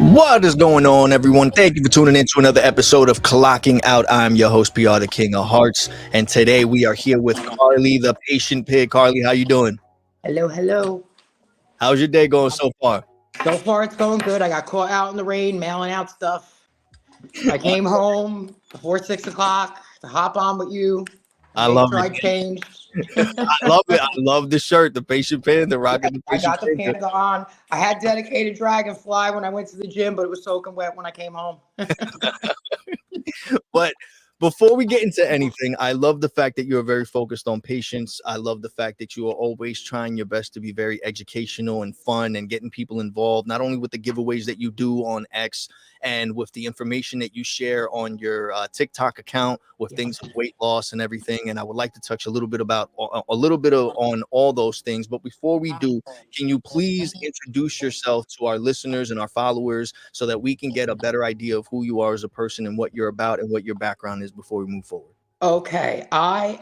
What is going on, everyone? Thank you for tuning in to another episode of Clocking Out. I'm your host, PR, the King of Hearts, and today we are here with Carly, the patient pig. Carly, how you doing? Hello, hello. How's your day going so far? So far, it's going good. I got caught out in the rain, mailing out stuff. I came home before 6 o'clock to hop on with you and I make love sure it. I changed. I love it. I love the shirt, the patient panda, rocking the I patient got the panda. panda on. I had dedicated Dragonfly when I went to the gym, but it was soaking wet when I came home. But before we get into anything, I love the fact that you're very focused on patients. I love the fact that you are always trying your best to be very educational and fun and getting people involved, not only with the giveaways that you do on X and with the information that you share on your TikTok account with things of weight loss and everything. And I would like to touch a little bit about on all those things. But before we do, can you please introduce yourself to our listeners and our followers so that we can get a better idea of who you are as a person and what you're about and what your background is before we move forward? Okay, my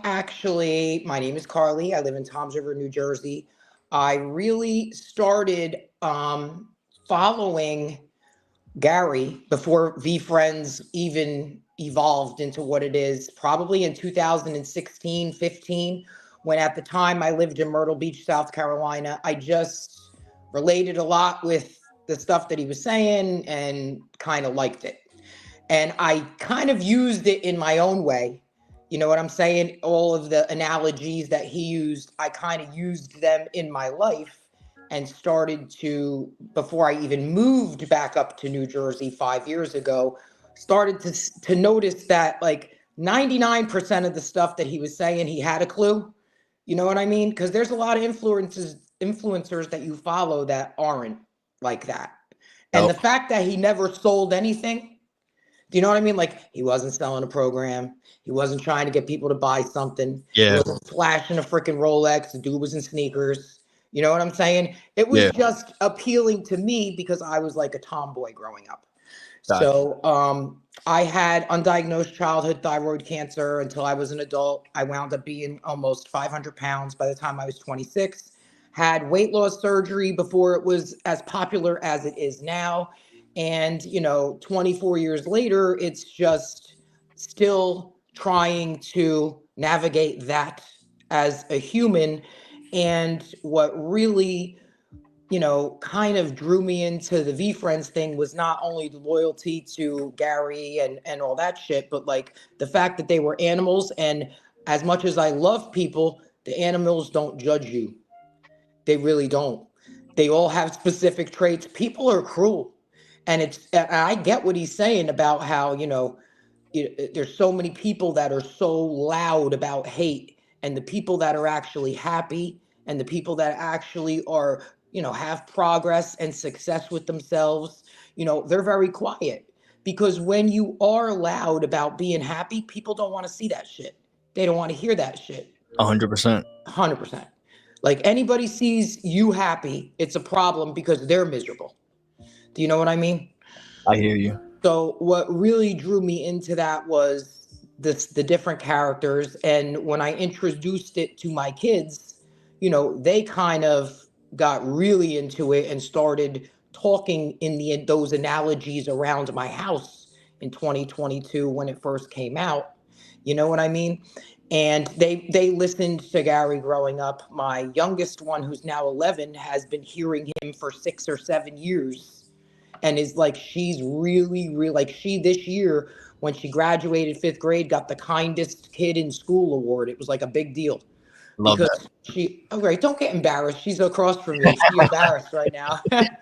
name is Carly. I live in Toms River, New Jersey. I really started following Gary before VeeFriends even evolved into what it is, probably in 2016, 15, when at the time I lived in Myrtle Beach, South Carolina. I just related a lot with the stuff that he was saying and kind of liked it. And I kind of used it in my own way. You know what I'm saying? All of the analogies that he used, I kind of used them in my life and started to, before I even moved back up to New Jersey 5 years ago, started to notice that like 99% of the stuff that he was saying, he had a clue. You know what I mean? Because there's a lot of influencers that you follow that aren't like that. And Nope. the fact that he never sold anything, do you know what I mean? Like he wasn't selling a program. He wasn't trying to get people to buy something. He Yeah. wasn't flashing a freaking Rolex. The dude was in sneakers. You know what I'm saying? It was Yeah. just appealing to me because I was like a tomboy growing up. Gotcha. So I had undiagnosed childhood thyroid cancer until I was an adult. I wound up being almost 500 pounds by the time I was 26. Had weight loss surgery before it was as popular as it is now. And, 24 years later, it's just still trying to navigate that as a human. And what really kind of drew me into the VeeFriends thing was not only the loyalty to Gary and all that shit, but like the fact that they were animals. And as much as I love people, the animals don't judge you. They really don't. They all have specific traits. People are cruel. And I get what he's saying about how, there's so many people that are so loud about hate, and the people that are actually happy and the people that actually are, have progress and success with themselves, they're very quiet. Because when you are loud about being happy, people don't want to see that shit. They don't want to hear that shit. 100%. 100%. Like anybody sees you happy, it's a problem because they're miserable. Do you know what I mean? I hear you. So what really drew me into that was the different characters. And when I introduced it to my kids, they kind of got really into it and started talking in those analogies around my house in 2022 when it first came out. You know what I mean? And they listened to Gary growing up. My youngest one, who's now 11, has been hearing him for 6 or 7 years, and is like, she's really like, she this year when she graduated 5th grade got the kindest kid in school award. It was like a big deal Love that. because right, don't get embarrassed. She's across from me. She's embarrassed right now.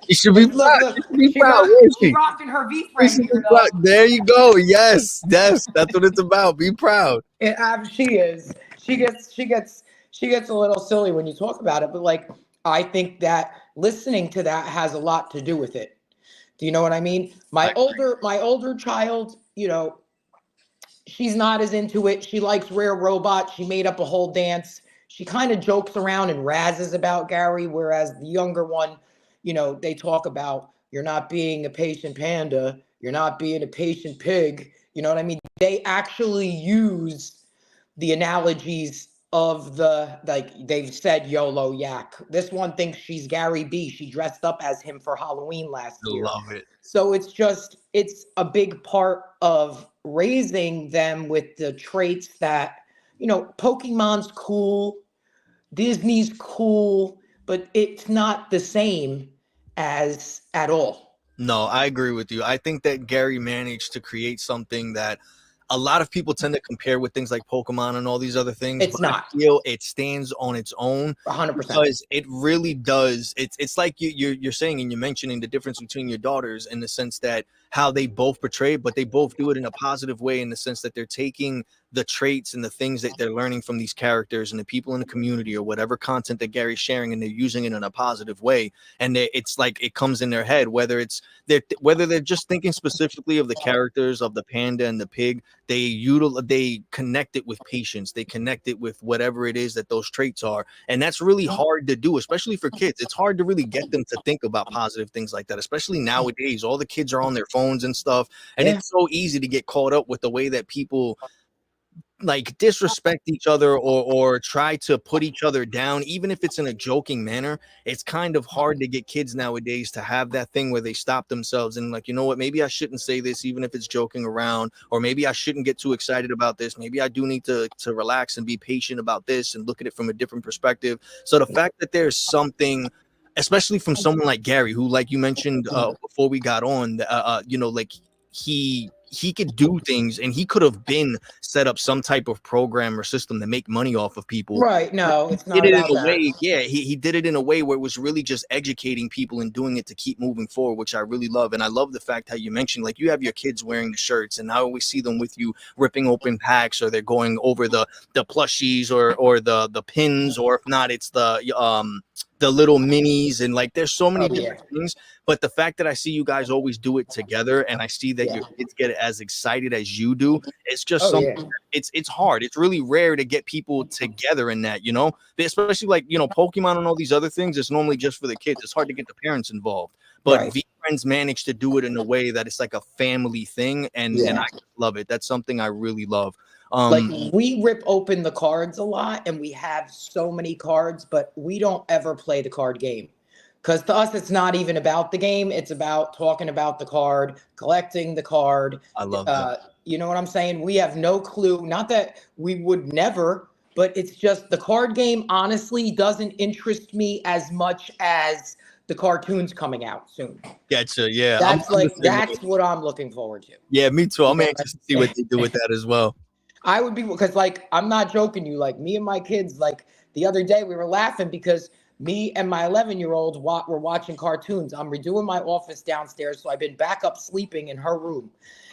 You should be But proud. look, You should be she proud. rock, Where is she she? rocking her You VeeFriend should be gear though. proud. There you go. Yes. Yes. That's what it's about. Be proud. She is. She gets a little silly when you talk about it, but like I think that listening to that has a lot to do with it. Do you know what I mean? My older child, she's not as into it. She likes Rare Robot. She made up a whole dance. She kind of jokes around and razzes about Gary, whereas the younger one, they talk about, you're not being a patient panda, you're not being a patient pig. You know what I mean? They actually use the analogies of the, like they've said YOLO Yak. This one thinks she's Gary B. She dressed up as him for Halloween last I year. love it. So it's a big part of raising them with the traits that, Pokemon's cool, Disney's cool, but it's not the same as at all. No, I agree with you. I think that Gary managed to create something that a lot of people tend to compare with things like Pokemon and all these other things, It's but I not feel it stands on its own 100%. because it really does. It's like you're saying, and you're mentioning the difference between your daughters in the sense that how they both portray, but they both do it in a positive way in the sense that they're taking the traits and the things that they're learning from these characters and the people in the community or whatever content that Gary's sharing, and they're using it in a positive way. And it's like it comes in their head, whether they're just thinking specifically of the characters of the panda and the pig. They connect it with patience, they connect it with whatever it is that those traits are, and that's really hard to do, especially for kids. It's hard to really get them to think about positive things like that, especially nowadays. All the kids are on their phones and stuff, and Yeah. it's so easy to get caught up with the way that people like disrespect each other or try to put each other down, even if it's in a joking manner. It's kind of hard to get kids nowadays to have that thing where they stop themselves and like, you know what, maybe I shouldn't say this even if it's joking around, or maybe I shouldn't get too excited about this. Maybe I do need to relax and be patient about this and look at it from a different perspective. So the fact that there's something, especially from someone like Gary, who, like you mentioned before we got on, like he could do things, and he could have been set up some type of program or system to make money off of people. Right. But No, he it's did not it in about a that. way, yeah, he did it in a way where it was really just educating people and doing it to keep moving forward, which I really love. And I love the fact how you mentioned, like, you have your kids wearing the shirts, and I always see them with you ripping open packs, or they're going over the plushies or the pins, or if not, it's the little minis, and like there's so many Oh yeah. different things. But the fact that I see you guys always do it together, and I see that Yeah. your kids get as excited as you do, it's just Oh something. yeah. It's hard. It's really rare to get people together in that, especially like, Pokemon and all these other things. It's normally just for the kids. It's hard to get the parents involved. But Right. VeeFriends managed to do it in a way that it's like a family thing, and Yeah. I love it. That's something I really love. Like we rip open the cards a lot and we have so many cards, but we don't ever play the card game. Because to us, it's not even about the game. It's about talking about the card, collecting the card. I love that. You know what I'm saying? We have no clue. Not that we would never, but it's just the card game, honestly, doesn't interest me as much as the cartoons coming out soon. Gotcha. Yeah, I'm the same way. That's what I'm looking forward to. Yeah, me too. You I'm know anxious to see what they do with that as well. I would be, because like I'm not joking you, like me and my kids, like the other day we were laughing because me and my 11-year-old were watching cartoons. I'm redoing my office downstairs, so I've been back up sleeping in her room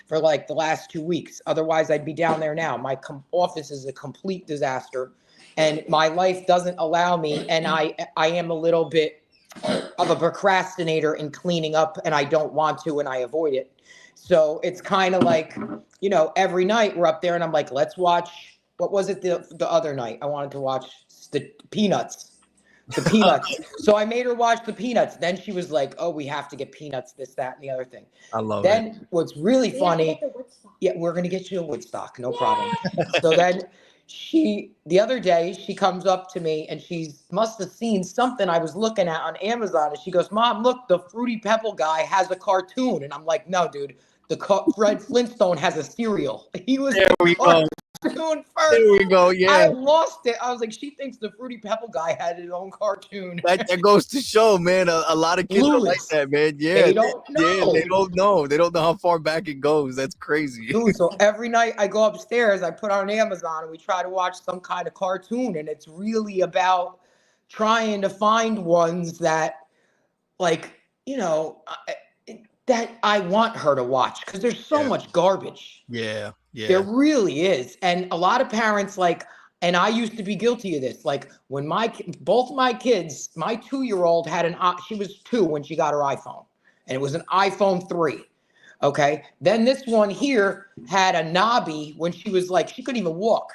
for like the last 2 weeks. Otherwise, I'd be down there now. My office is a complete disaster, and my life doesn't allow me. And I am a little bit of a procrastinator in cleaning up, and I don't want to, and I avoid it. So it's kind of like, every night we're up there and I'm like, let's watch, what was it the other night? I wanted to watch the Peanuts. The Peanuts. So I made her watch the Peanuts. Then she was like, oh, we have to get Peanuts, this, that, and the other thing. I love it. Then what's really funny, yeah, we're going to get you a Woodstock, no problem. So then the other day, she comes up to me and she must have seen something I was looking at on Amazon. And she goes, Mom, look, the Fruity Pebble guy has a cartoon. And I'm like, no, dude, Fred Flintstone has a cereal. He was There we go. cartoon There first. we go. I Yeah. lost it. I was like, she thinks the Fruity Pebble guy had his own cartoon. That goes to show, man. A lot of kids are like Clueless. that, man. Yeah. They don't know. They don't know. They don't know how far back it goes. That's crazy. Dude, so every night I go upstairs, I put on Amazon and we try to watch some kind of cartoon. And it's really about trying to find ones that, like, that I want her to watch, because there's so Yeah. much garbage. Yeah. There really is. And a lot of parents, like, and I used to be guilty of this. Like when both my kids, my 2-year-old had she was 2 when she got her iPhone, and it was an iPhone 3. Okay. Then this one here had a knobby when she was like, she couldn't even walk.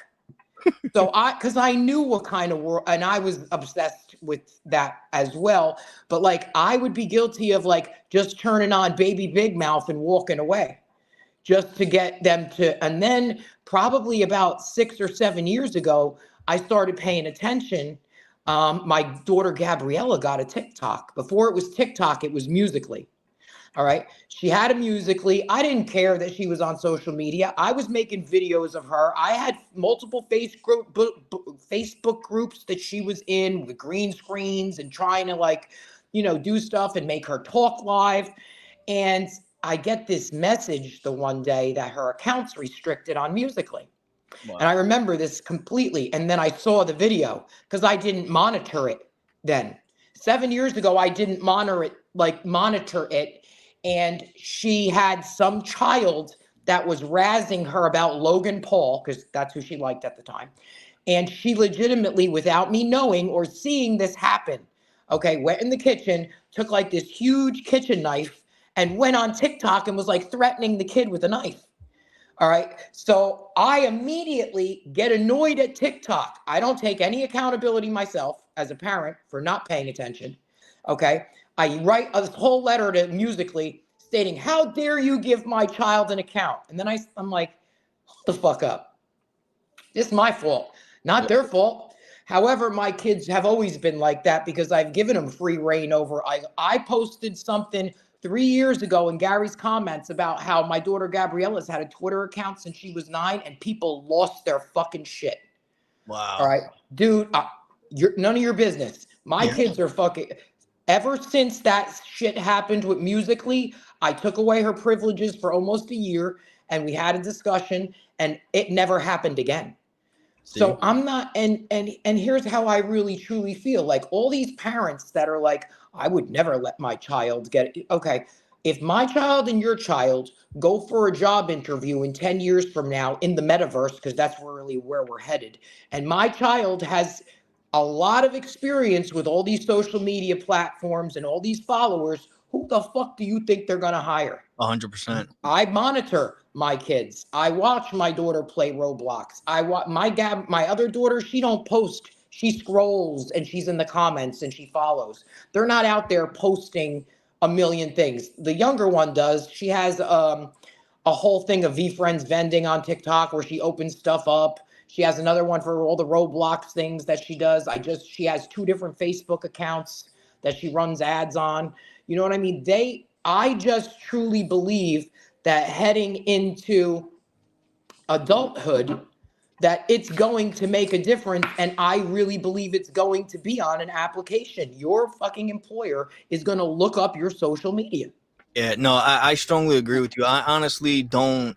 So because I knew what kind of world, and I was obsessed with that as well. But like, I would be guilty of like just turning on Baby Big Mouth and walking away just to get them to. And then probably about 6 or 7 years ago, I started paying attention. My daughter Gabriella got a TikTok. Before it was TikTok, it was Musically. All right. She had a Musically. I didn't care that she was on social media. I was making videos of her. I had multiple Facebook groups that she was in with green screens and trying to like, do stuff and make her talk live. And I get this message the one day that her account's restricted on Musically. And I Wow. remember this completely. And then I saw the video because I didn't monitor it then. 7 years ago, I didn't monitor it. And she had some child that was razzing her about Logan Paul, because that's who she liked at the time. And she legitimately, without me knowing or seeing this happen, okay, went in the kitchen, took like this huge kitchen knife and went on TikTok and was like threatening the kid with a knife. All right. So I immediately get annoyed at TikTok. I don't take any accountability myself as a parent for not paying attention. Okay. I write a whole letter to Musically stating, how dare you give my child an account? And then I'm like, hold the fuck up. This is my fault, not their fault. However, my kids have always been like that because I've given them free reign over. I posted something 3 years ago in Gary's comments about how my daughter Gabriella's had a Twitter account since she was 9, and people lost their fucking shit. All Wow. right, dude, you're none of your business. My Yeah. kids are fucking. Ever since that shit happened with Musically, I took away her privileges for almost a year, and we had a discussion, and it never happened again. See. So I'm not, and here's how I really truly feel. Like all these parents that are like, I would never let my child get it. Okay, if my child and your child go for a job interview in 10 years from now in the metaverse, because that's really where we're headed, and my child has a lot of experience with all these social media platforms and all these followers, who the fuck do you think they're gonna hire? 100%. I monitor my kids. I watch my daughter play Roblox. I watch my other daughter, she don't post. She scrolls and she's in the comments and she follows. They're not out there posting a million things. The younger one does. She has a whole thing of VeeFriends vending on TikTok where she opens stuff up. She has another one for all the Roblox things that she does. She has 2 different Facebook accounts that she runs ads on. You know what I mean? I just truly believe that heading into adulthood, that it's going to make a difference. And I really believe it's going to be on an application. Your fucking employer is going to look up your social media. Yeah, no, I strongly agree with you. I honestly don't,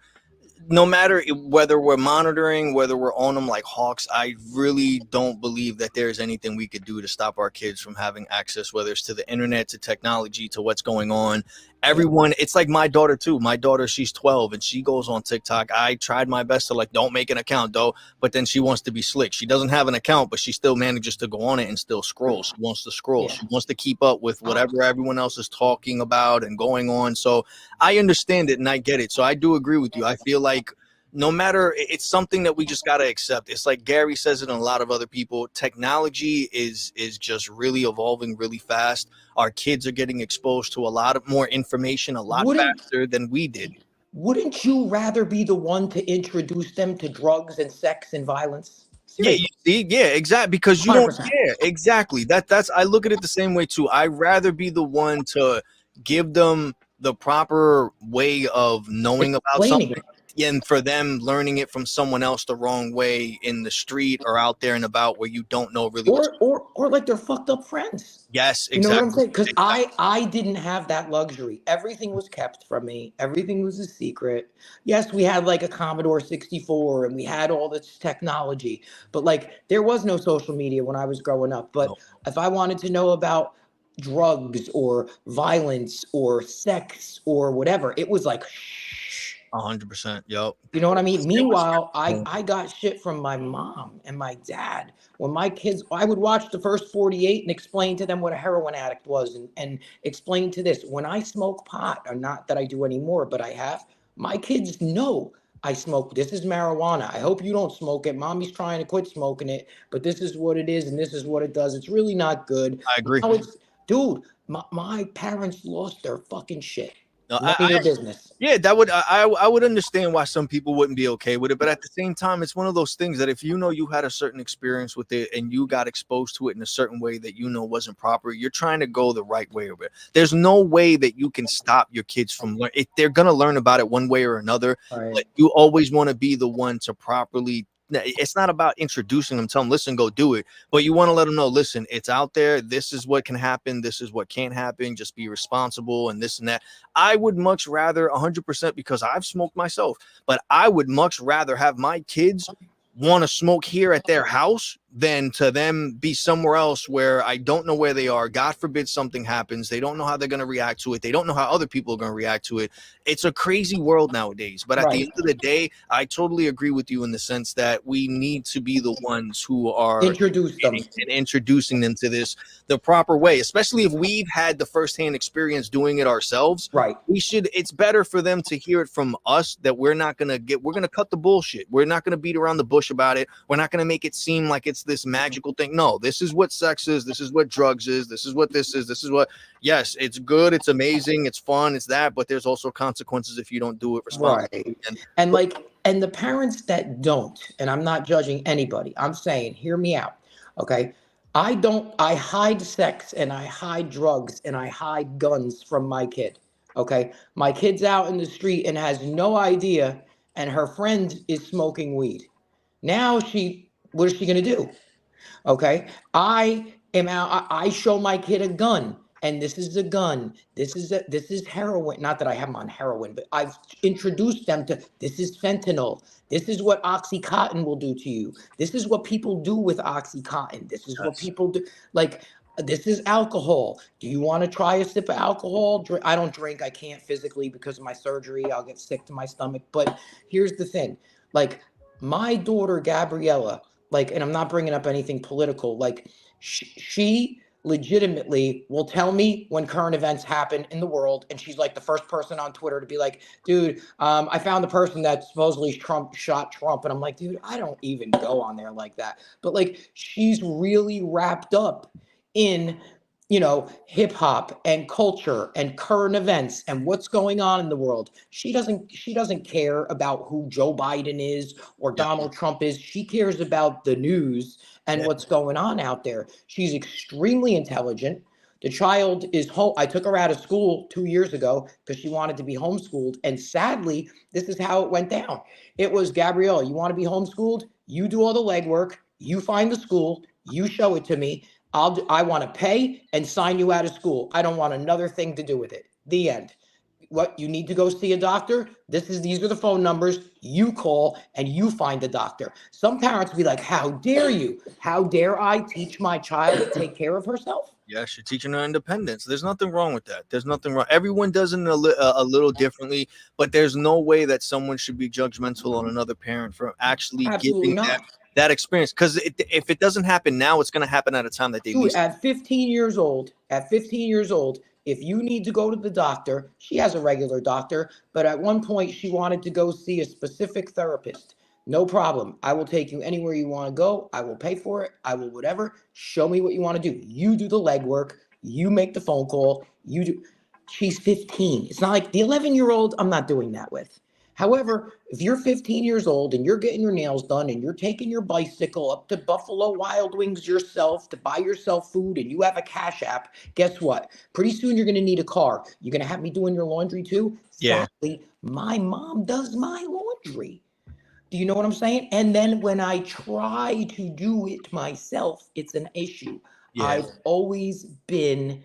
no matter whether we're monitoring, whether we're on them like hawks, I really don't believe that there's anything we could do to stop our kids from having access, whether it's to the internet, to technology, to what's going on. Yeah. Everyone, it's like my daughter too. My daughter, she's 12 and she goes on TikTok. I tried my best to like, don't make an account though, but then she wants to be slick. She doesn't have an account, but she still manages to go on it and still scroll. She wants to scroll. Yeah. She wants to keep up with Uh, whatever everyone else is talking about and going on. So I understand it and I get it. So I do agree with you. I feel like no matter, it's something that we just got to accept. It's like Gary says it and a lot of other people, technology is just really evolving really fast. Our kids are getting exposed to a lot of more information a lot wouldn't faster than we did. wouldn't you rather be the one to introduce them to drugs and sex and violence? Yeah, you Seriously, see, yeah, exactly, because you don't 100%. care. Exactly. That's I look at it the same way too. I'd rather be the one to give them the proper way of knowing about Explaining something it. and for them learning it from someone else the wrong way in the street or out there and about where you don't know really what's Or like they're fucked up friends. yes, You know what I'm exactly. saying? Because I Exactly. I didn't have that luxury. Everything was kept from me. Everything was a secret. Yes, we had like a Commodore 64 and we had all this technology, but like there was no social media when I was growing up. But No, if I wanted to know about drugs or violence or sex or whatever, it was like shh. 100%. Yep. You know what I mean? It was Meanwhile, I got shit from my mom and my dad. When my kids, I would watch the first 48 and explain to them what a heroin addict was and explain to this. When I smoke pot, or not that I do anymore, but I have, my kids know I smoke. This is marijuana. I hope you don't smoke it. Mommy's trying to quit smoking it, but this is what it is and this is what it does. It's really not good. I agree. Now it's, dude, my parents lost their fucking shit. No, None of your business. yeah, that would I would understand why some people wouldn't be okay with it, but at the same time, it's one of those things that if you know you had a certain experience with it and you got exposed to it in a certain way that you know wasn't proper, you're trying to go the right way of it. There's no way that you can stop your kids from learning. They're gonna learn about it one way or another, Right. but you always want to be the one to properly. It's not about introducing them, tell them, listen, go do it. But you want to let them know, listen, it's out there. This is what can happen. This is what can't happen. Just be responsible and this and that. I would much rather 100% because I've smoked myself, but I would much rather have my kids want to smoke here at their house than to them be somewhere else where I don't know where they are. God forbid something happens. They don't know how they're going to react to it. They don't know how other people are going to react to it. It's a crazy world nowadays. But at the Right. end of the day, I totally agree with you in the sense that we need to be the ones who are Introduce them. and introducing them to this the proper way, especially if we've had the firsthand experience doing it ourselves. Right. It's better for them to hear it from us that we're going to cut the bullshit. We're not going to beat around the bush about it. We're not going to make it seem like it's this magical thing. No, this is what sex is. This is what drugs is. This is what this is. This is what, yes, it's good. It's amazing. It's fun. It's that, but there's also consequences if you don't do it responsibly. Right. And the parents that don't, and I'm not judging anybody, I'm saying, hear me out. Okay. I hide sex and I hide drugs and I hide guns from my kid. Okay. My kid's out in the street and has no idea, and her friend is smoking weed. Now what is she going to do? Okay. I am out. I show my kid a gun, and this is a gun. This is heroin. Not that I have them on heroin, but I've introduced them to this is fentanyl. This is what Oxycontin will do to you. This is what people do with Oxycontin. This is what Yes. people do. Like, this is alcohol. Do you want to try a sip of alcohol? I don't drink. I can't physically because of my surgery. I'll get sick to my stomach. But here's the thing. Like, my daughter, Gabriella, like, and I'm not bringing up anything political, like, she legitimately will tell me when current events happen in the world, and she's like the first person on Twitter to be like, dude, I found the person that supposedly Trump shot Trump. And I'm like, dude, I don't even go on there like that. But like, she's really wrapped up in, hip hop and culture and current events and what's going on in the world. She doesn't care about who Joe Biden is or Yeah. Donald Trump is. She cares about the news and Yeah. what's going on out there. She's extremely intelligent. The child is home. I took her out of school 2 years ago because she wanted to be homeschooled. And sadly, this is how it went down. It was, Gabrielle, you want to be homeschooled? You do all the legwork. You find the school. You show it to me. I want to pay and sign you out of school. I don't want another thing to do with it. The end. What, you need to go see a doctor? These are the phone numbers. You call and you find a doctor. Some parents be like, how dare you? How dare I teach my child to take care of herself? Yes, you're teaching her independence. There's nothing wrong with that. There's nothing wrong. Everyone does it a little differently, but there's no way that someone should be judgmental on another parent for actually Absolutely giving them not. that experience. Because if it doesn't happen now, it's going to happen at a time that they Dude, least. at 15 years old, if you need to go to the doctor, she has a regular doctor, but at one point she wanted to go see a specific therapist. No problem. I will take you anywhere you want to go. I will pay for it. I will whatever. Show me what you want to do. You do the legwork. You make the phone call. You do. She's 15. It's not like the 11-year-old I'm not doing that with. However, if you're 15 years old and you're getting your nails done and you're taking your bicycle up to Buffalo Wild Wings yourself to buy yourself food and you have a Cash App, guess what? Pretty soon you're going to need a car. You're going to have me doing your laundry too? Yeah. Sadly, my mom does my laundry. Do you know what I'm saying? And then when I try to do it myself, it's an issue. Yeah. I've always been,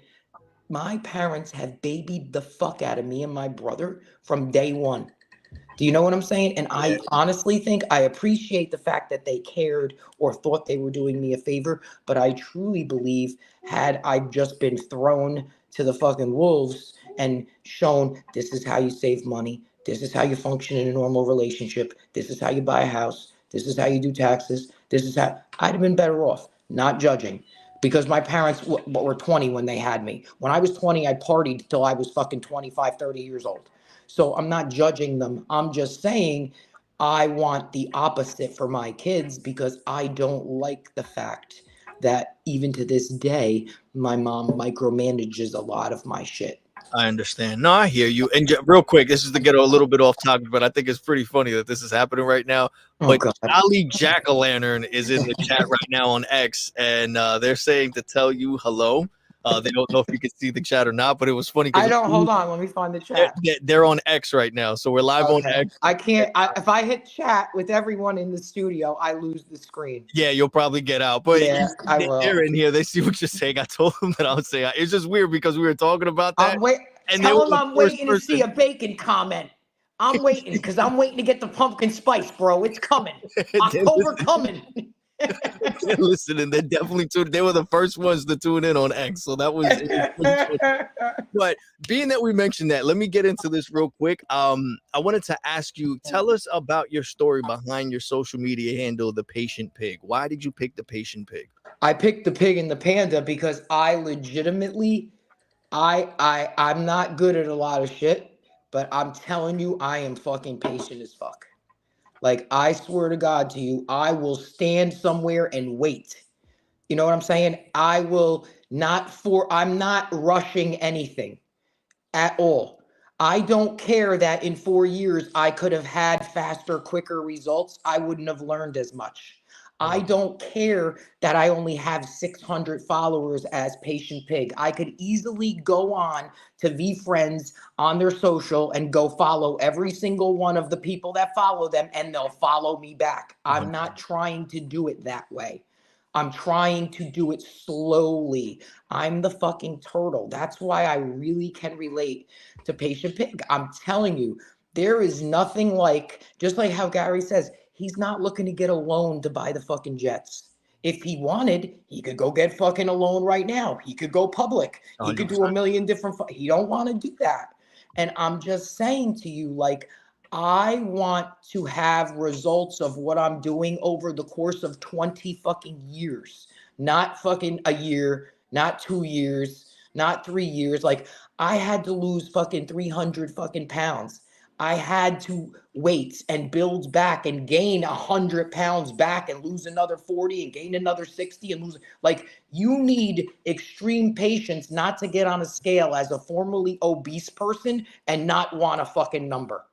my parents have babied the fuck out of me and my brother from day one. Do you know what I'm saying? And Yeah. I honestly think I appreciate the fact that they cared or thought they were doing me a favor. But I truly believe, had I just been thrown to the fucking wolves and shown this is how you save money, this is how you function in a normal relationship, this is how you buy a house, this is how you do taxes, this is how, I'd have been better off, not judging. Because my parents were 20 when they had me. When I was 20, I partied till I was fucking 25, 30 years old. So I'm not judging them. I'm just saying I want the opposite for my kids because I don't like the fact that even to this day, my mom micromanages a lot of my shit. I understand. No, I hear you. And real quick, this is to get a little bit off topic, but I think it's pretty funny that this is happening right now. Oh But God. Jolly Jack O' Lantern is in the chat right now on X, and they're saying to tell you hello. They don't know if you can see the chat or not, but it was funny I because don't. Hold on. Let me find the chat. they're on X right now, so we're live on Okay. X. I can't. If I hit chat with everyone in the studio, I lose the screen. Yeah, you'll probably get out, but Yeah, I will. they're in here. They see what you're saying. I told them that I would say it's just weird because we were talking about that, I'm wait. and they were Tell him the I'm first waiting to see person. a bacon comment. I'm waiting because I'm waiting to get the pumpkin spice, bro. It's coming. October coming. They're listening. They're definitely tuned. They were the first ones to tune in on X, so that was it was pretty funny. But being that we mentioned that, let me get into this real quick. I wanted to ask you, tell us about your story behind your social media handle, the Patient Pig. Why did you pick the Patient Pig? I picked the pig and the panda because I legitimately, I'm not good at a lot of shit, but I'm telling you, I am fucking patient as fuck. Like I swear to God to you, I will stand somewhere and wait. You know what I'm saying? I will not for I'm not rushing anything at all. I don't care that in 4 years I could have had faster, quicker results. I wouldn't have learned as much. I don't care that I only have 600 followers as Patient Pig. I could easily go on to VeeFriends on their social and go follow every single one of the people that follow them, and they'll follow me back. I'm not trying to do it that way. I'm trying to do it slowly. I'm the fucking turtle. That's why I really can relate to Patient Pig. I'm telling you, there is nothing like, just like how Gary says, he's not looking to get a loan to buy the fucking jets. If he wanted, he could go get fucking a loan right now. He could go public. He could do a 100%. million different. He don't want to do that. And I'm just saying to you, like, I want to have results of what I'm doing over the course of 20 fucking years, not fucking a year, not 2 years, not 3 years. Like I had to lose fucking 300 fucking pounds. I had to wait and build back and gain 100 pounds back and lose another 40 and gain another 60 and lose. Like you need extreme patience not to get on a scale as a formerly obese person and not want a fucking number.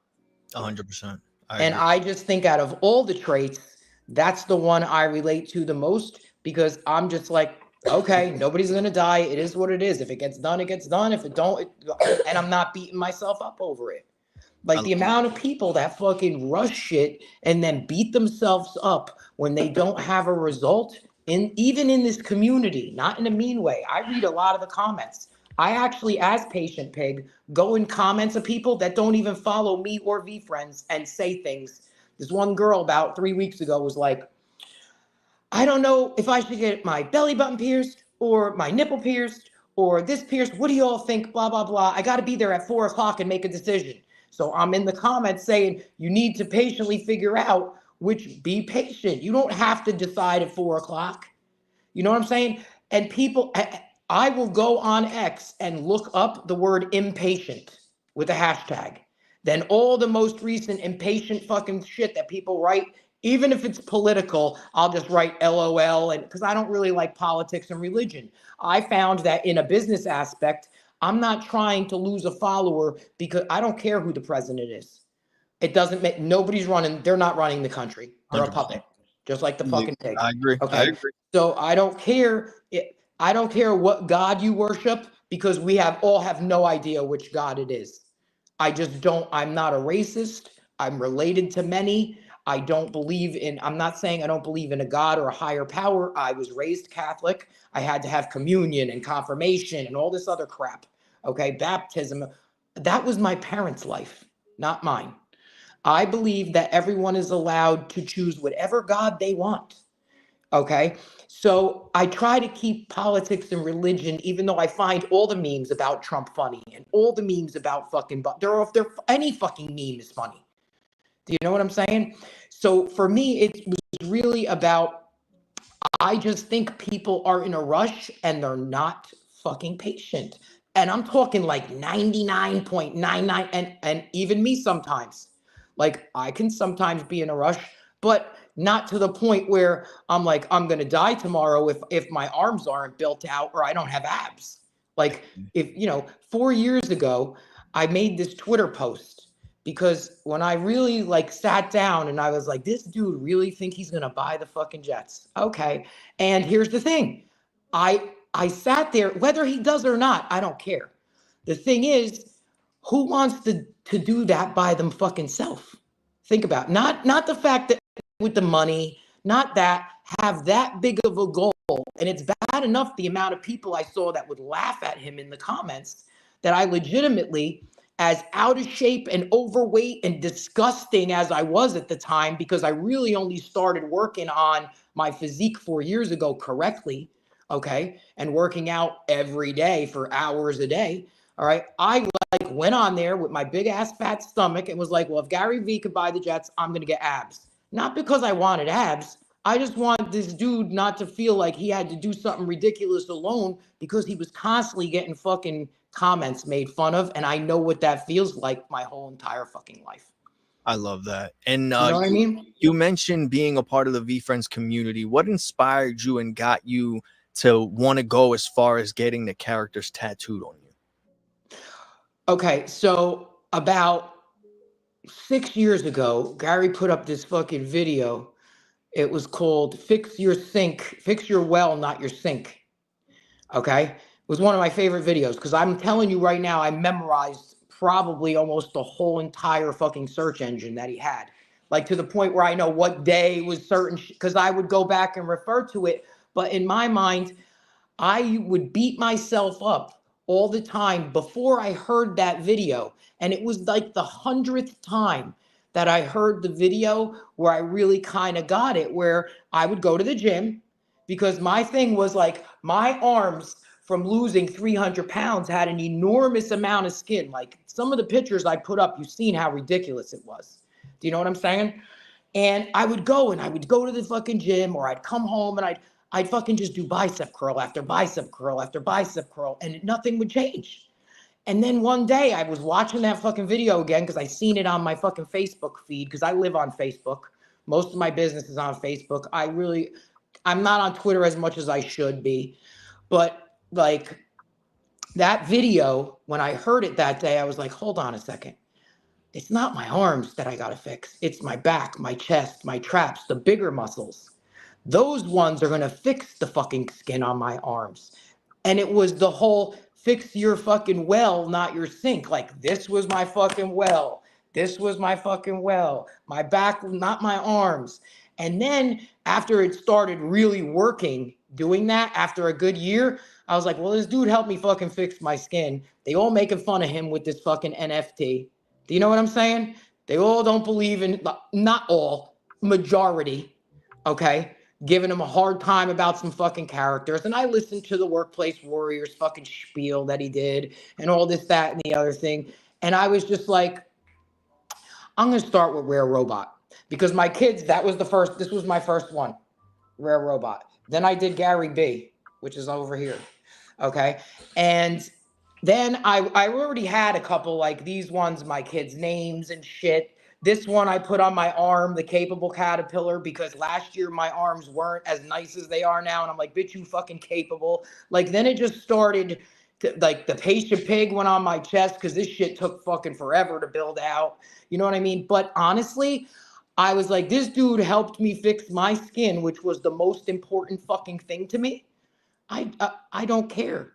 100%. I And agree. I just think out of all the traits, that's the one I relate to the most because I'm just like, okay, nobody's gonna die. It is what it is. If it gets done, it gets done. If it don't, and I'm not beating myself up over it. I Like love the amount of people that fucking rush shit and then beat themselves up when they don't have a result, in even in this community, not in a mean way. I read a lot of the comments. I actually, as Patient Pig, go in comments of people that don't even follow me or VeeFriends and say things. This one girl about 3 weeks ago was like, I don't know if I should get my belly button pierced or my nipple pierced or this pierced. What do you all think? Blah, blah, blah. I got to be there at 4 o'clock and make a decision. So I'm in the comments saying you need to patiently figure out which, be patient. You don't have to decide at 4 o'clock. You know what I'm saying? And people, I will go on X and look up the word impatient with a hashtag. Then all the most recent impatient fucking shit that people write, even if it's political, I'll just write LOL. And because I don't really like politics and religion, I found that in a business aspect, I'm not trying to lose a follower because I don't care who the president is. It doesn't make nobody's running, they're not running the country. They're a 100%. puppet, just like the fucking pig. I agree. I Okay. agree. So I don't care what God you worship because we have all have no idea which God it is. I just don't, I'm not a racist. I'm related to many. I don't believe in, I'm not saying I don't believe in a God or a higher power. I was raised Catholic. I had to have communion and confirmation and all this other crap. Okay. Baptism. That was my parents' life, not mine. I believe that everyone is allowed to choose whatever God they want. Okay. So I try to keep politics and religion, even though I find all the memes about Trump funny and all the memes about fucking, but there any fucking meme is funny. Do you know what I'm saying? So for me, it was really about, I just think people are in a rush and they're not fucking patient. And I'm talking like 99.99 and even me sometimes. Like I can sometimes be in a rush, but not to the point where I'm like I'm going to die tomorrow if my arms aren't built out or I don't have abs. Like, if, 4 years ago, I made this Twitter post because when I really like sat down and I was like, this dude really think he's gonna buy the fucking Jets. Okay. And here's the thing. I sat there, whether he does or not, I don't care. The thing is, who wants to do that by them fucking self? Think about not the fact that with the money, not that have that big of a goal. And it's bad enough the amount of people I saw that would laugh at him in the comments that I legitimately, as out of shape and overweight and disgusting as I was at the time, because I really only started working on my physique 4 years ago correctly, okay, and working out every day for hours a day. All right. I like went on there with my big ass fat stomach and was like, well, if Gary Vee could buy the Jets, I'm going to get abs. Not because I wanted abs. I just want this dude not to feel like he had to do something ridiculous alone because he was constantly getting fucking comments made fun of. And I know what that feels like my whole entire fucking life. I love that. And You know what I mean? you mentioned being a part of the VeeFriends community. What inspired you and got you to want to go as far as getting the characters tattooed on you? Okay, so about 6 years ago, Gary put up this fucking video. It was called Fix Your Well, Not Your Sink. Okay. It was one of my favorite videos because I'm telling you right now, I memorized probably almost the whole entire fucking search engine that he had. Like to the point where I know what day was certain, because I would go back and refer to it. But in my mind, I would beat myself up all the time before I heard that video. And it was like the 100th time that I heard the video where I really kind of got it, where I would go to the gym because my thing was like my arms from losing 300 pounds had an enormous amount of skin. Like some of the pictures I put up, you've seen how ridiculous it was. Do you know what I'm saying? And I would go to the fucking gym, or I'd come home and I'd fucking just do bicep curl after bicep curl after bicep curl, and nothing would change. And then one day I was watching that fucking video again because I seen it on my fucking Facebook feed because I live on Facebook. Most of my business is on Facebook. I'm not on Twitter as much as I should be. But like that video, when I heard it that day, I was like, hold on a second. It's not my arms that I got to fix. It's my back, my chest, my traps, the bigger muscles. Those ones are going to fix the fucking skin on my arms. And it was the whole fix your fucking well, not your sink. Like this was my fucking well. This was my fucking well. My back, not my arms. And then after it started really working, doing that after a good year, I was like, well, this dude helped me fucking fix my skin. They all making fun of him with this fucking NFT. Do you know what I'm saying? They all don't believe in, not all, majority, okay? Giving him a hard time about some fucking characters. And I listened to the Workplace Warriors fucking spiel that he did and all this, that, and the other thing. And I was just like, I'm going to start with Rare Robot because my kids, this was my first one, Rare Robot. Then I did Gary B, which is over here. Okay. And then I already had a couple like these ones, my kids' names and shit. This one I put on my arm, the Capable Caterpillar, because last year my arms weren't as nice as they are now. And I'm like, bitch, you fucking capable. Like, then it just started to, like, the Patient Pig went on my chest because this shit took fucking forever to build out. You know what I mean? But honestly, I was like, this dude helped me fix my skin, which was the most important fucking thing to me. I don't care.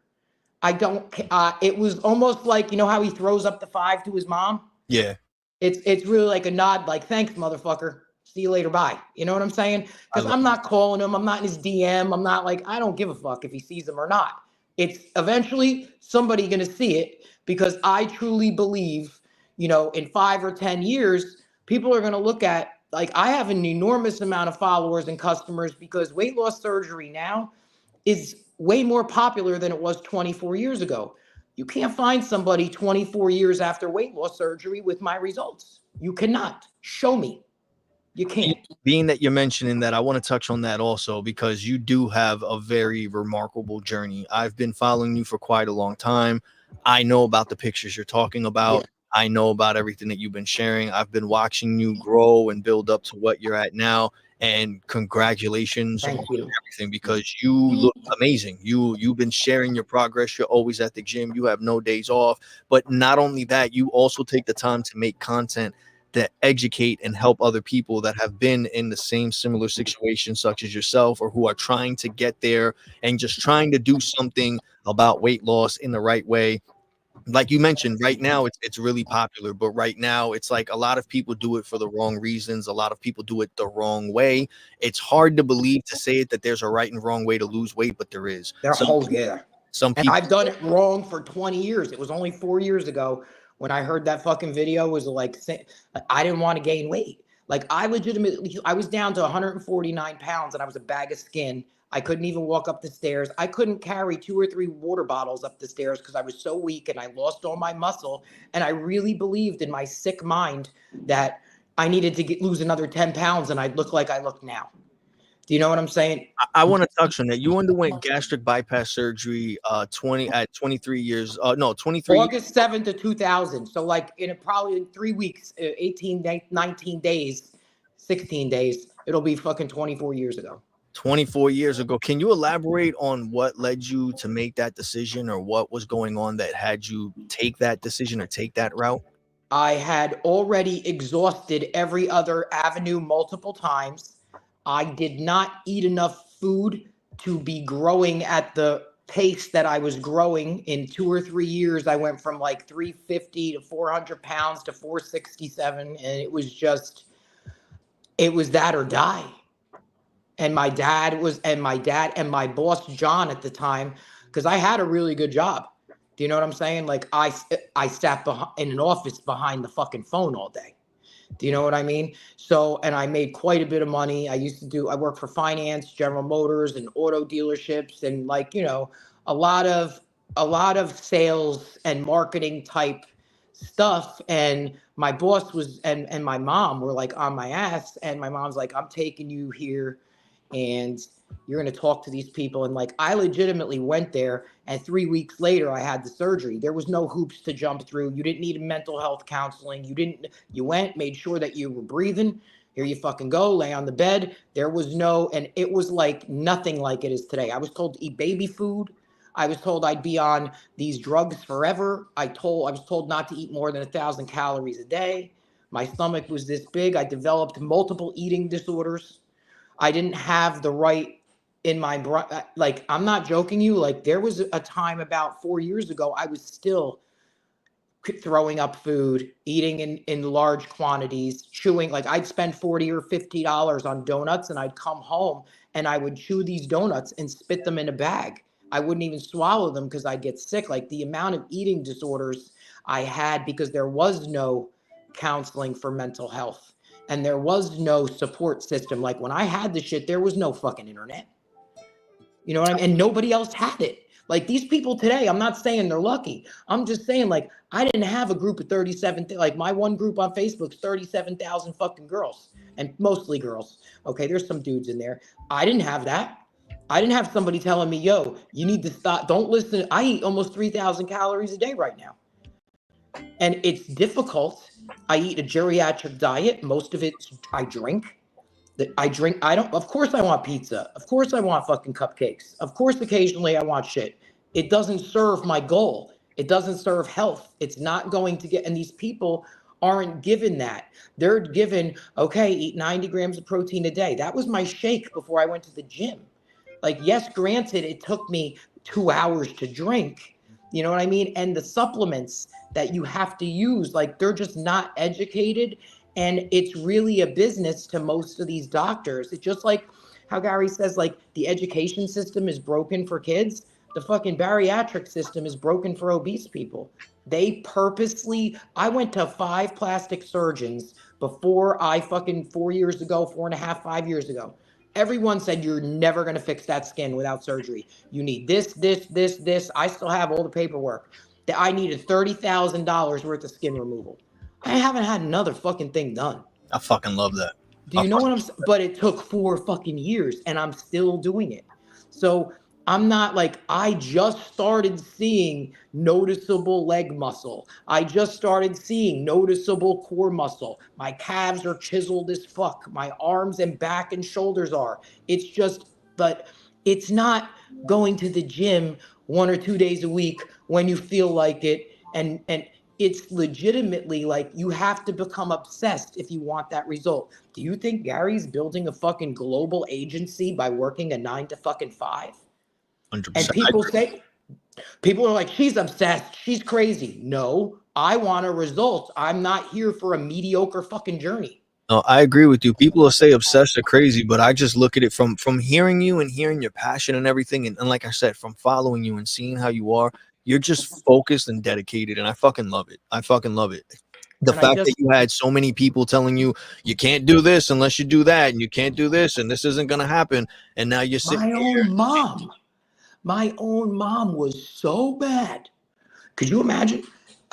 I don't. It was almost like, you know how he throws up the 5 to his mom. Yeah, It's really like a nod, like thanks, motherfucker. See you later. Bye. You know what I'm saying? I Because love I'm not calling him. I'm not in his DM. I'm not like, I don't give a fuck if he sees them or not. It's eventually somebody gonna see it because I truly believe, in 5 or 10 years, people are gonna look at, like, I have an enormous amount of followers and customers because weight loss surgery now is way more popular than it was 24 years ago. You can't find somebody 24 years after weight loss surgery with my results. You cannot. Show me. You can't. Being that you're mentioning that, I want to touch on that also because you do have a very remarkable journey. I've been following you for quite a long time. I know about the pictures you're talking about. Yeah. I know about everything that you've been sharing. I've been watching you grow and build up to what you're at now. And congratulations on Thank you. everything, because you look amazing. You've been sharing your progress. You're always at the gym. You have no days off. But not only that, you also take the time to make content that educate and help other people that have been in the same similar situation, such as yourself, or who are trying to get there and just trying to do something about weight loss in the right way. Like you mentioned, right now it's really popular, but right now it's like a lot of people do it for the wrong reasons. A lot of people do it the wrong way. It's hard to believe, to say it, that there's a right and wrong way to lose weight, but there is. Their whole yeah. Some And people I've done it wrong for 20 years. It was only 4 years ago when I heard that fucking video was like, I didn't want to gain weight. Like I legitimately, I was down to 149 pounds and I was a bag of skin. I couldn't even walk up the stairs. I couldn't carry 2 or 3 water bottles up the stairs because I was so weak and I lost all my muscle. And I really believed in my sick mind that I needed to lose another 10 pounds and I'd look like I look now. Do you know what I'm saying? I want to touch on that. You underwent gastric bypass surgery 23 years. No, 23. August 7th of 2000. So like probably in 3 weeks, 18, 19 days, 16 days, it'll be fucking 24 years ago. 24 years ago. Can you elaborate on what led you to make that decision, or what was going on that had you take that decision or take that route? I had already exhausted every other avenue multiple times. I did not eat enough food to be growing at the pace that I was growing. In 2 or 3 years. I went from like 350 to 400 pounds to 467. And it was that or die. And my dad and my boss, John, at the time, because I had a really good job. Do you know what I'm saying? Like I sat in an office behind the fucking phone all day. Do you know what I mean? So, and I made quite a bit of money. I worked for finance, General Motors and auto dealerships, and like, a lot of sales and marketing type stuff. And my boss and my mom were like on my ass. And my mom's like, I'm taking you here and you're going to talk to these people. And like, I legitimately went there, and 3 weeks later I had the surgery. There was no hoops to jump through. You didn't need mental health counseling. You went, made sure that you were breathing. Here you fucking go, lay on the bed. And it was like nothing like it is today. I was told to eat baby food. I was told I'd be on these drugs forever. I was told not to eat more than 1,000 calories a day. My stomach was this big. I developed multiple eating disorders. I didn't have the right in my like, I'm not joking you. Like there was a time about 4 years ago, I was still throwing up food, eating in large quantities, chewing. Like I'd spend $40 or $50 on donuts, and I'd come home and I would chew these donuts and spit them in a bag. I wouldn't even swallow them because I'd get sick. Like the amount of eating disorders I had, because there was no counseling for mental health and there was no support system. Like when I had the shit, there was no fucking internet. You know what I mean? And nobody else had it. Like these people today, I'm not saying they're lucky. I'm just saying, like, I didn't have a group of 37, like my one group on Facebook's 37,000 fucking girls, and mostly girls. Okay, there's some dudes in there. I didn't have that. I didn't have somebody telling me, yo, you need to stop. Don't listen. I eat almost 3,000 calories a day right now. And it's difficult. I eat a geriatric diet. Most of it I drink. Of course I want pizza. Of course I want fucking cupcakes. Of course occasionally I want shit. It doesn't serve my goal. It doesn't serve health. It's not going to and these people aren't given that. They're given, okay, eat 90 grams of protein a day. That was my shake before I went to the gym. Like, yes, granted, it took me 2 hours to drink. You know what I mean? And the supplements that you have to use, like, they're just not educated. And it's really a business to most of these doctors. It's just like how Gary says, like, the education system is broken for kids. The fucking bariatric system is broken for obese people. They purposely, I went to 5 plastic surgeons before I fucking 4 years ago, 4.5, 5 years ago. Everyone said, you're never going to fix that skin without surgery. You need this, this, this, this. I still have all the paperwork. That I needed $30,000 worth of skin removal. I haven't had another fucking thing done. I fucking love that. Do you know what I'm saying? But it took 4 fucking years and I'm still doing it. So I'm not like, I just started seeing noticeable leg muscle. I just started seeing noticeable core muscle. My calves are chiseled as fuck. My arms and back and shoulders are. It's just, but it's not going to the gym 1 or 2 days a week when you feel like it. And it's legitimately like you have to become obsessed if you want that result. Do you think Gary's building a fucking global agency by working a 9 to 5? And 100%. people are like, she's obsessed. She's crazy. No, I want a result. I'm not here for a mediocre fucking journey. No, I agree with you. People will say obsessed or crazy, but I just look at it from hearing you and hearing your passion and everything, and like I said, from following you and seeing how you are, you're just focused and dedicated, and I fucking love it. I fucking love it. The And I fact that just, you had so many people telling you you can't do this unless you do that, and you can't do this, and this isn't gonna happen, and now you're sitting my here. own mom, my own mom was so mad. Could you imagine?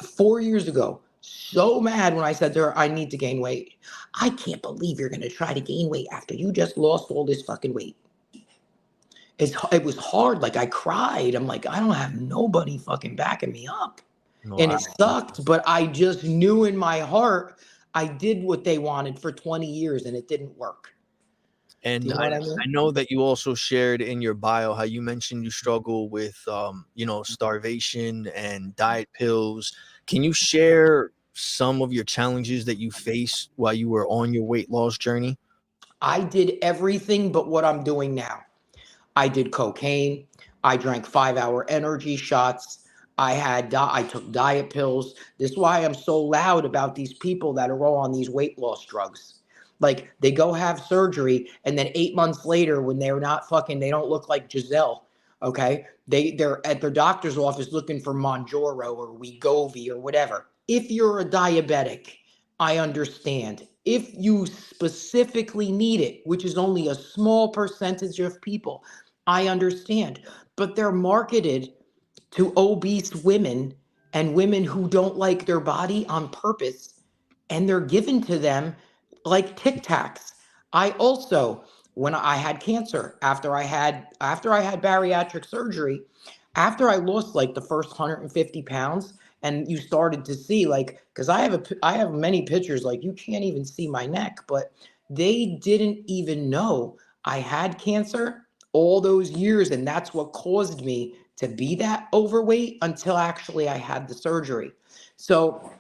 4 years ago, so mad when I said to her, I need to gain weight. I can't believe you're going to try to gain weight after you just lost all this fucking weight. It was hard. Like I cried. I'm like, I don't have nobody fucking backing me up. No, And it sucked, but I just knew in my heart I did what they wanted for 20 years and it didn't work. Do and you know I what I mean? I know that you also shared in your bio how you mentioned you struggle with starvation and diet pills. Can you share some of your challenges that you faced while you were on your weight loss journey? I did everything but what I'm doing now. I did cocaine. I drank 5 hour energy shots. I took diet pills. This is why I'm so loud about these people that are all on these weight loss drugs. Like they go have surgery and then 8 months later when they're not fucking, they don't look like Giselle. Okay. They're at their doctor's office looking for Monjoro or Wegovy or whatever. If you're a diabetic, I understand. If you specifically need it, which is only a small percentage of people, I understand, but they're marketed to obese women and women who don't like their body on purpose, and they're given to them like Tic Tacs. I also, when I had cancer, after I had bariatric surgery, after I lost like the first 150 pounds, and you started to see like, because I have many pictures like you can't even see my neck, but they didn't even know I had cancer all those years, and that's what caused me to be that overweight until actually I had the surgery. So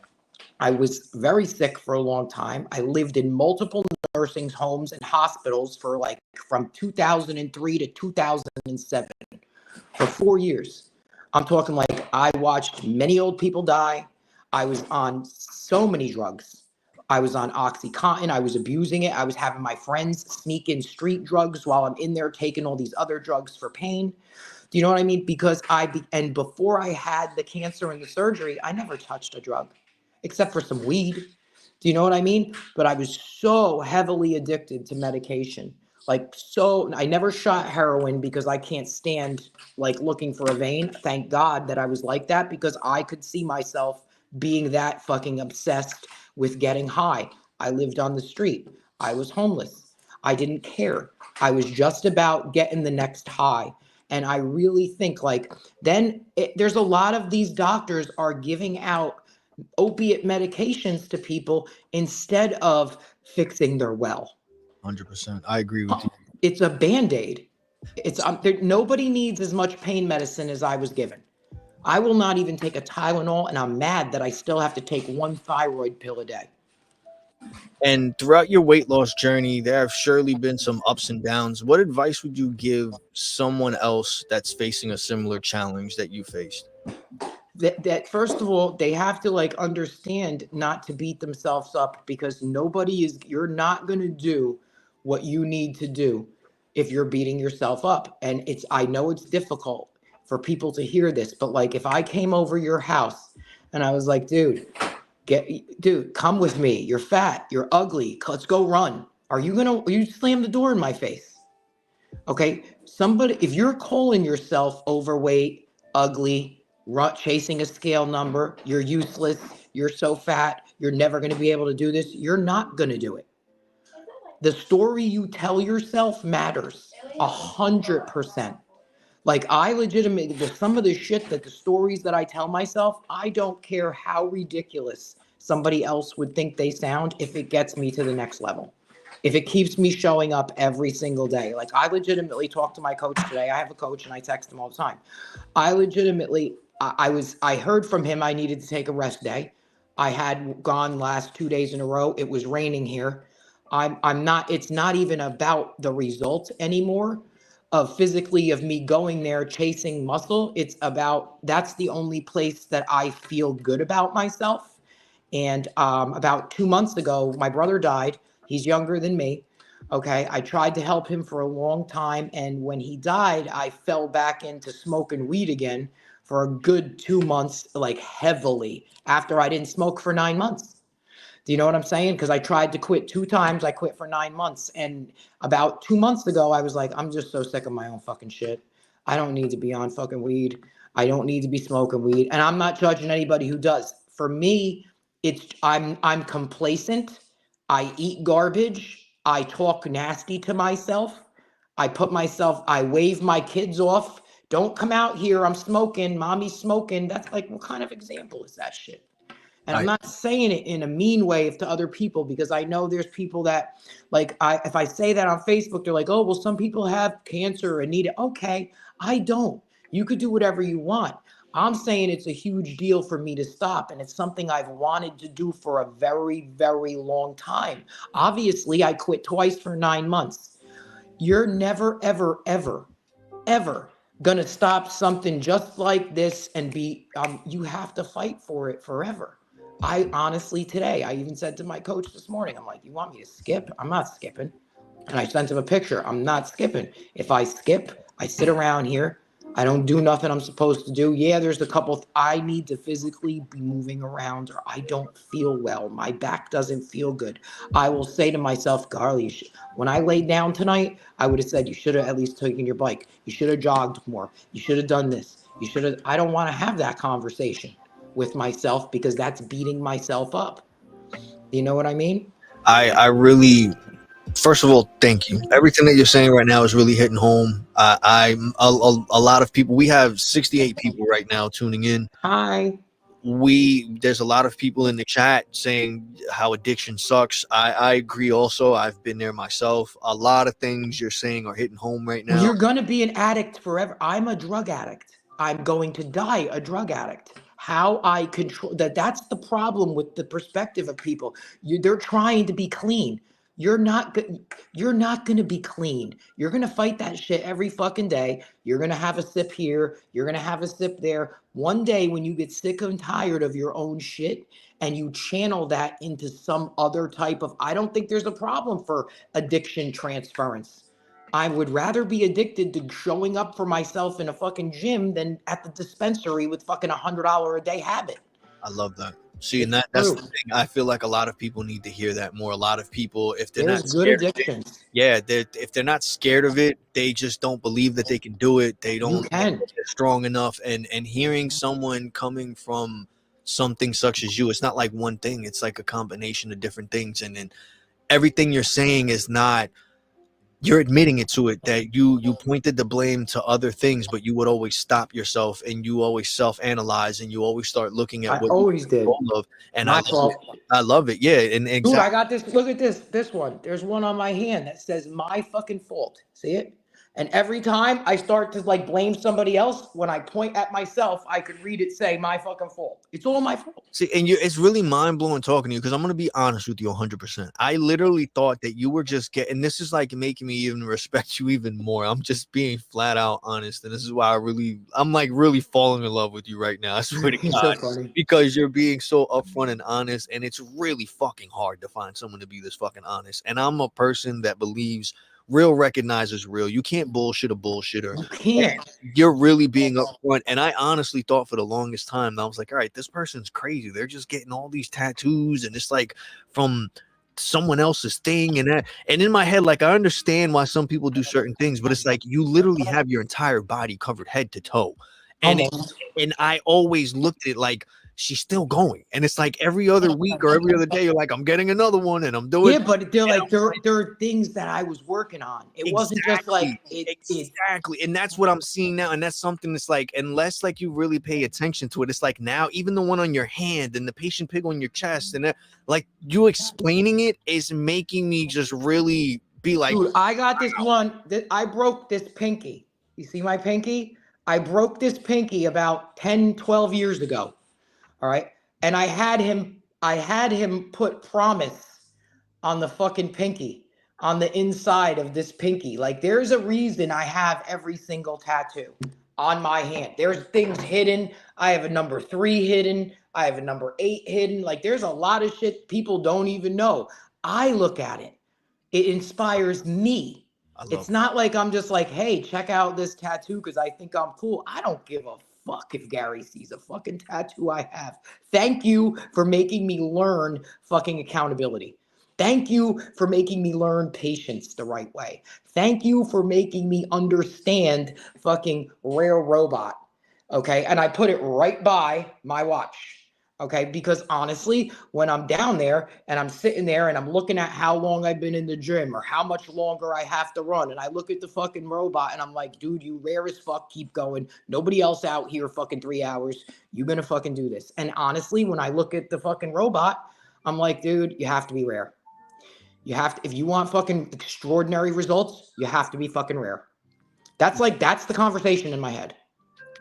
I was very sick for a long time. I lived in multiple nursing homes and hospitals for like from 2003 to 2007 for 4 years. I'm talking like I watched many old people die. I was on so many drugs. I was on Oxycontin. I was abusing it. I was having my friends sneak in street drugs while I'm in there taking all these other drugs for pain. Do you know what I mean? Because and before I had the cancer and the surgery, I never touched a drug except for some weed. Do you know what I mean? But I was so heavily addicted to medication. Like, so I never shot heroin because I can't stand like looking for a vein. Thank God that I was like that because I could see myself being that fucking obsessed with getting high. I lived on the street. I was homeless. I didn't care. I was just about getting the next high. And I really think like there's a lot of these doctors are giving out opiate medications to people instead of fixing their well. 100%. I agree with you. It's a band-aid. Nobody needs as much pain medicine as I was given. I will not even take a Tylenol, and I'm mad that I still have to take one thyroid pill a day. And throughout your weight loss journey, there have surely been some ups and downs. What advice would you give someone else that's facing a similar challenge that you faced? That first of all, they have to like understand not to beat themselves up because you're not going to do what you need to do if you're beating yourself up. And I know it's difficult for people to hear this, but like if I came over your house and I was like, dude, come with me. You're fat, you're ugly. Let's go run. You slam the door in my face? Okay, if you're calling yourself overweight, ugly, chasing a scale number, you're useless, you're so fat, you're never going to be able to do this, you're not going to do it. The story you tell yourself matters 100%. Like I legitimately, some of the shit that the stories that I tell myself, I don't care how ridiculous somebody else would think they sound if it gets me to the next level. If it keeps me showing up every single day. Like I legitimately talked to my coach today. I have a coach and I text him all the time. I legitimately, I heard from him I needed to take a rest day. I had gone last 2 days in a row. It was raining here. I'm not, it's not even about the result anymore of physically of me going there chasing muscle. It's about, that's the only place that I feel good about myself. And about 2 months ago, my brother died. He's younger than me. Okay. I tried to help him for a long time. And when he died, I fell back into smoking weed again for a good 2 months, like heavily, after I didn't smoke for 9 months. Do you know what I'm saying? Because I tried to quit 2 times. I quit for 9 months. And about 2 months ago, I was like, I'm just so sick of my own fucking shit. I don't need to be on fucking weed. I don't need to be smoking weed. And I'm not judging anybody who does. For me, it's I'm complacent. I eat garbage. I talk nasty to myself. I wave my kids off. Don't come out here. I'm smoking. Mommy's smoking. That's like, what kind of example is that shit? And I'm I not saying it in a mean way to other people, because I know there's people that, like, if I say that on Facebook, they're like, oh, well, some people have cancer and need it. Okay, I don't. You could do whatever you want. I'm saying it's a huge deal for me to stop, and it's something I've wanted to do for a very, very long time. Obviously, I quit twice for 9 months. You're never, ever, ever, ever gonna stop something just like this and be you have to fight for it forever. I honestly, today, I even said to my coach this morning, I'm like, you want me to skip? I'm not skipping. And I sent him a picture. I'm not skipping. If I skip, I sit around here. I don't do nothing I'm supposed to do. Yeah, there's a couple I need to physically be moving around, or I don't feel well. My back doesn't feel good. I will say to myself, Carly, when I laid down tonight, I would have said, you should have at least taken your bike. You should have jogged more. You should have done this. You should have. I don't want to have that conversation with myself, because that's beating myself up. You know what I mean? I really, first of all, thank you. Everything that you're saying right now is really hitting home. A lot of people. We have 68 people right now tuning in. Hi. There's a lot of people in the chat saying how addiction sucks. I agree. Also, I've been there myself. A lot of things you're saying are hitting home right now. You're going to be an addict forever. I'm a drug addict. I'm going to die a drug addict. How I control that, that's the problem with the perspective of people. They're trying to be clean. You're not going to be clean. You're going to fight that shit every fucking day. You're going to have a sip here, you're going to have a sip there. One day when you get sick and tired of your own shit and you channel that into some other type of, I don't think there's a problem for addiction transference. I would rather be addicted to showing up for myself in a fucking gym than at the dispensary with fucking $100 a day habit. I love that. See, and It's that's the true. thing. I feel like a lot of people need to hear that more. A lot of people, if they're There's not good scared of it, addictions. yeah, if they're not scared of it, they just don't believe that they can do it. They You don't know can. that they're strong enough. And hearing someone coming from something such as you, it's not like one thing. It's like a combination of different things. And then everything you're saying is not, you're admitting it to it, that you pointed the blame to other things, but you would always stop yourself and you always self-analyze and you always start looking at I what you're always did. capable of. And My fault. I love it. Yeah, and Dude, I exactly. got this. Look at this. This one. There's one on my hand that says my fucking fault. See it? And every time I start to like blame somebody else, when I point at myself, I could read it say my fucking fault. It's all my fault. See, and it's really mind blowing talking to you because I'm gonna be honest with you 100%. I literally thought that you were just getting. This is like making me even respect you even more. I'm just being flat out honest, and this is why I'm like really falling in love with you right now. I swear to You're so God, funny. because you're being so upfront and honest, and it's really fucking hard to find someone to be this fucking honest. And I'm a person that believes real recognizes real. You can't bullshit a bullshitter. You can't. You're really being upfront. And I honestly thought for the longest time, I was like, all right, this person's crazy. They're just getting all these tattoos and it's like from someone else's thing and that. And in my head, like I understand why some people do certain things, but it's like you literally have your entire body covered head to toe. And Almost. and I always looked at it like she's still going. And it's like every other week or every other day, you're like, I'm getting another one and I'm doing. Yeah, but they're like there are things that I was working on. It wasn't just like exactly. And that's what I'm seeing now. And that's something that's like, unless like you really pay attention to it, it's like now even the one on your hand and the patient pig on your chest and like you explaining it is making me just really be like, dude, I got this one that I broke this pinky. You see my pinky? I broke this pinky about 10, 12 years ago. All right. And I had him put promise on the fucking pinky, on the inside of this pinky. Like there's a reason I have every single tattoo on my hand. There's things hidden. I have a number 3 hidden. I have a number 8 hidden. Like there's a lot of shit people don't even know. I look at it. It inspires me. It's not like I'm just like, hey, check out this tattoo because I think I'm cool. I don't give a fuck if Gary sees a fucking tattoo I have. Thank you for making me learn fucking accountability. Thank you for making me learn patience the right way. Thank you for making me understand fucking Rare Robot. Okay. And I put it right by my watch. Okay. Because honestly, when I'm down there and I'm sitting there and I'm looking at how long I've been in the gym or how much longer I have to run, and I look at the fucking robot and I'm like, dude, you rare as fuck, keep going. Nobody else out here fucking 3 hours. You're going to fucking do this. And honestly, when I look at the fucking robot, I'm like, dude, you have to be rare. You have to, if you want fucking extraordinary results, you have to be fucking rare. That's the conversation in my head.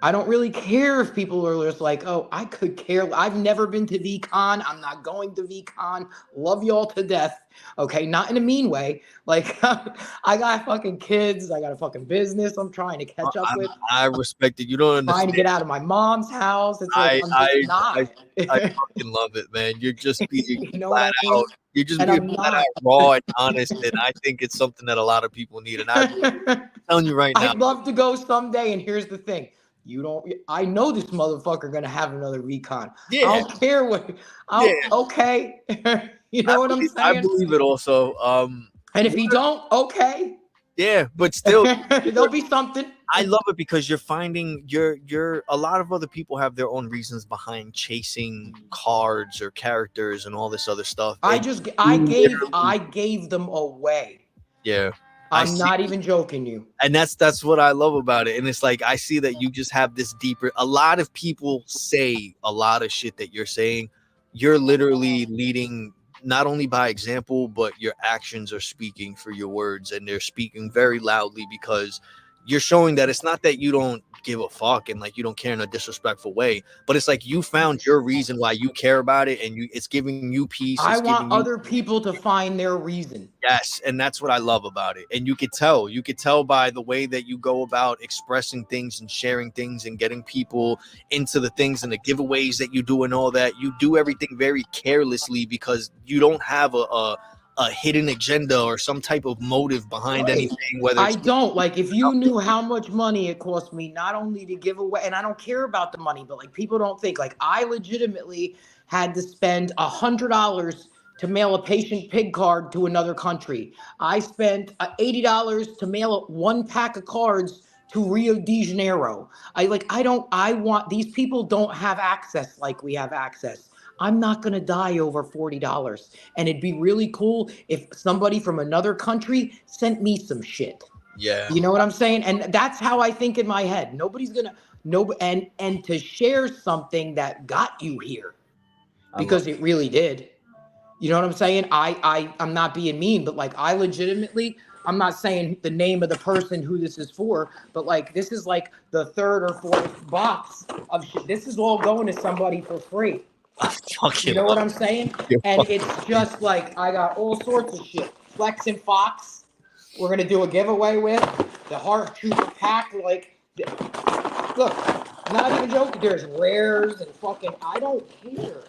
I don't really care if people are just like, oh, I could care. I've never been to VCon. I'm not going to VCon. Love y'all to death. Okay. Not in a mean way. Like I got fucking kids. I got a fucking business I'm trying to catch up with. I respect it. You don't understand. Trying to get out of my mom's house. It's like, I'm just not. I fucking love it, man. You're just being you know flat what I mean? out. You're just being flat out raw and honest. And I think it's something that a lot of people need. And I'm telling you right now. I'd love to go someday. And here's the thing. I know this motherfucker gonna have another recon. Yeah. I don't care what. Okay. You know what I'm saying? I believe it also. And if he don't, okay. Yeah, but still there'll be something. I love it because you're finding you're a lot of other people have their own reasons behind chasing cards or characters and all this other stuff. I gave them away. Yeah. I'm not even joking you. And that's what I love about it. And it's like I see that you just have this deeper. A lot of people say a lot of shit that you're saying. You're literally leading not only by example, but your actions are speaking for your words, and they're speaking very loudly because you're showing that it's not that you don't give a fuck and like you don't care in a disrespectful way, but it's like you found your reason why you care about it, and it's giving you peace. I want other people to find their reason. Yes, and that's what I love about it. And you could tell by the way that you go about expressing things and sharing things and getting people into the things and the giveaways that you do and all that. You do everything very carelessly because you don't have a hidden agenda or some type of motive behind anything. Whether I don't like, if you knew how much money it cost me not only to give away, and I don't care about the money, but like people don't think, like I legitimately had to spend $100 to mail a patient pig card to another country. I spent $80 to mail 1 pack of cards to Rio de Janeiro. These people don't have access like we have access. I'm not going to die over $40. And it'd be really cool if somebody from another country sent me some shit. Yeah. You know what I'm saying? And that's how I think in my head. Nobody's going to, and to share something that got you here, because it really did. You know what I'm saying? I'm not being mean, but like I legitimately, I'm not saying the name of the person who this is for, but like this is like the 3rd or 4th box of shit. This is all going to somebody for free. You know what I'm saying? And it's just like I got all sorts of shit. Flex and Fox, we're gonna do a giveaway with the Heart Trooper pack. Like, look, not even joking. There's rares and fucking. I don't care.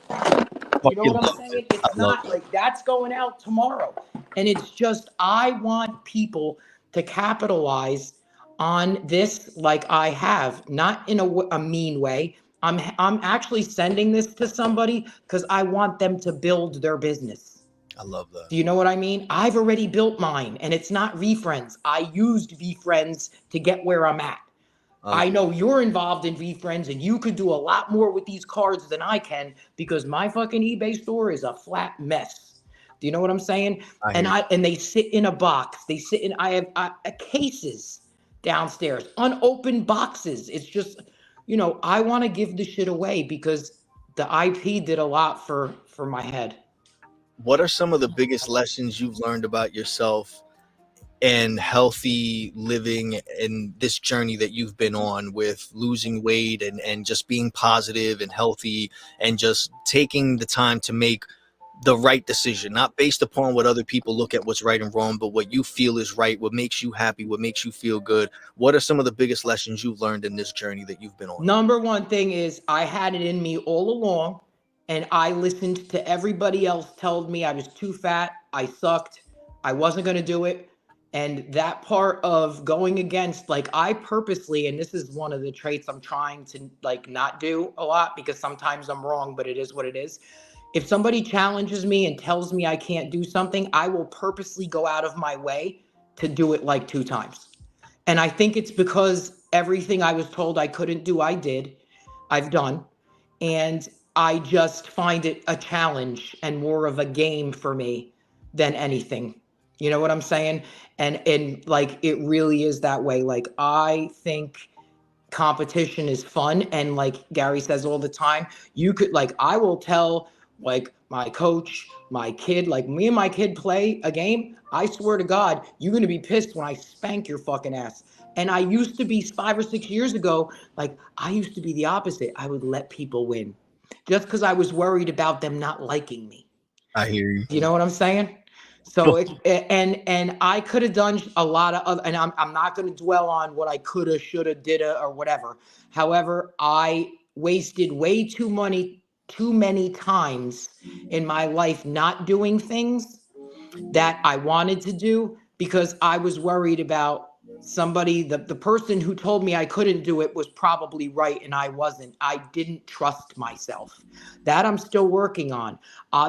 You know what I'm saying? It's not like that's going out tomorrow, and it's just I want people to capitalize on this like I have, not in a mean way. I'm actually sending this to somebody because I want them to build their business. I love that. Do you know what I mean? I've already built mine, and it's not VeeFriends. I used VeeFriends to get where I'm at. I know you're involved in VeeFriends and you could do a lot more with these cards than I can because my fucking eBay store is a flat mess. Do you know what I'm saying? I hear you. And they sit in a box. They sit in I have cases downstairs, unopened boxes. It's just, I want to give the shit away because the IP did a lot for my head. What are some of the biggest lessons you've learned about yourself and healthy living in this journey that you've been on with losing weight and just being positive and healthy and just taking the time to make the right decision, not based upon what other people look at what's right and wrong, but what you feel is right, what makes you happy, what makes you feel good? What are some of the biggest lessons you've learned in this journey that you've been on? Number one thing is I had it in me all along, and I listened to everybody else told me I was too fat, I sucked, I wasn't going to do it. And that part of going against, like, I purposely, and this is one of the traits I'm trying to like not do a lot because sometimes I'm wrong, but it is what it is. If somebody challenges me and tells me I can't do something, I will purposely go out of my way to do it like 2 times. And I think it's because everything I was told I couldn't do, I've done. And I just find it a challenge and more of a game for me than anything. You know what I'm saying? And like it really is that way. Like I think competition is fun, and like Gary says all the time, you could like I will tell like my coach, my kid, like me and my kid play a game, I swear to God, you're going to be pissed when I spank your fucking ass. And I used to be 5 or 6 years ago, like I used to be the opposite. I would let people win just because I was worried about them not liking me. I hear you. You know what I'm saying? So it and I could have done a lot of other, and I'm not going to dwell on what I coulda, shoulda, dida, or whatever. However, I wasted way too many times in my life not doing things that I wanted to do because I was worried about somebody, the person who told me I couldn't do it was probably right and I wasn't. I didn't trust myself. That I'm still working on.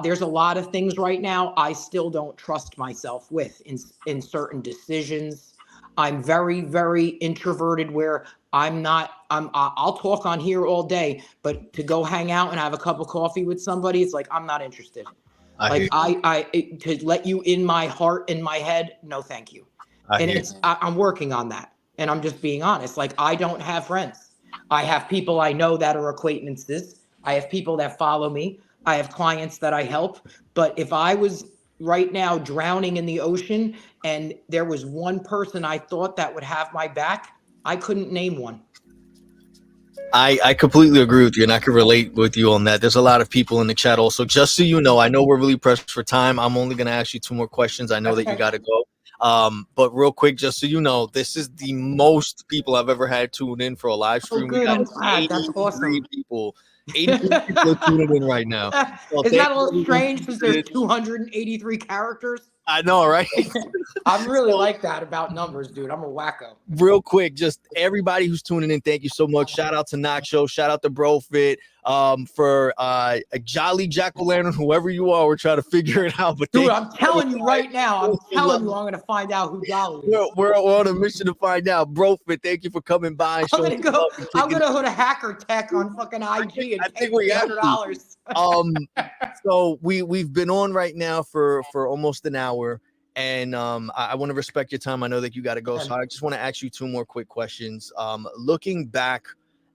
There's a lot of things right now I still don't trust myself with in certain decisions. I'm very, very introverted where I'll talk on here all day, but to go hang out and have a cup of coffee with somebody, it's like, I'm not interested. Like to let you in my heart, in my head, no, thank you. And I'm working on that. And I'm just being honest. Like I don't have friends. I have people I know that are acquaintances. I have people that follow me. I have clients that I help. But if I was right now drowning in the ocean and there was one person I thought that would have my back, I couldn't name one. I completely agree with you, and I can relate with you on that. There's a lot of people in the chat also. Just so you know, I know we're really pressed for time. I'm only going to ask you 2 more questions. I know that you got to go. But real quick, just so you know, this is the most people I've ever had tune in for a live stream. Oh, good. I'm glad. That's awesome. People. 83 people are tuning in right now. So isn't that a little strange since there's 283 characters? I know, right? I'm really like that about numbers, dude. I'm a wacko. Real quick, just everybody who's tuning in, thank you so much. Shout out to Nacho, shout out to BroFit, for a Jolly Jack-o'-lantern, whoever you are. We're trying to figure it out. But dude, I'm telling you right now, I'm gonna find out who Jolly is. We're on a mission to find out. BroFit, thank you for coming by. I'm gonna go to Hacker Tech on fucking IG and take $100. So we've been on right now for almost an hour. And I want to respect your time. I know that you got to go. So I just want to ask you 2 more quick questions. Looking back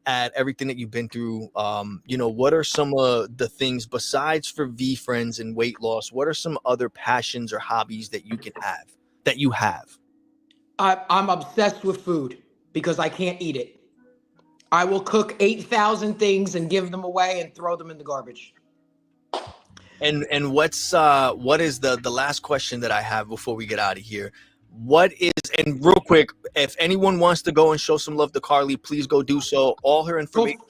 at everything that you've been through, what are some of the things besides for VeeFriends and weight loss? What are some other passions or hobbies that you have? I'm obsessed with food because I can't eat it. I will cook 8,000 things and give them away and throw them in the garbage. And what is the last question that I have before we get out of here? What is, and real quick, if anyone wants to go and show some love to Carly, please go do so. All her information,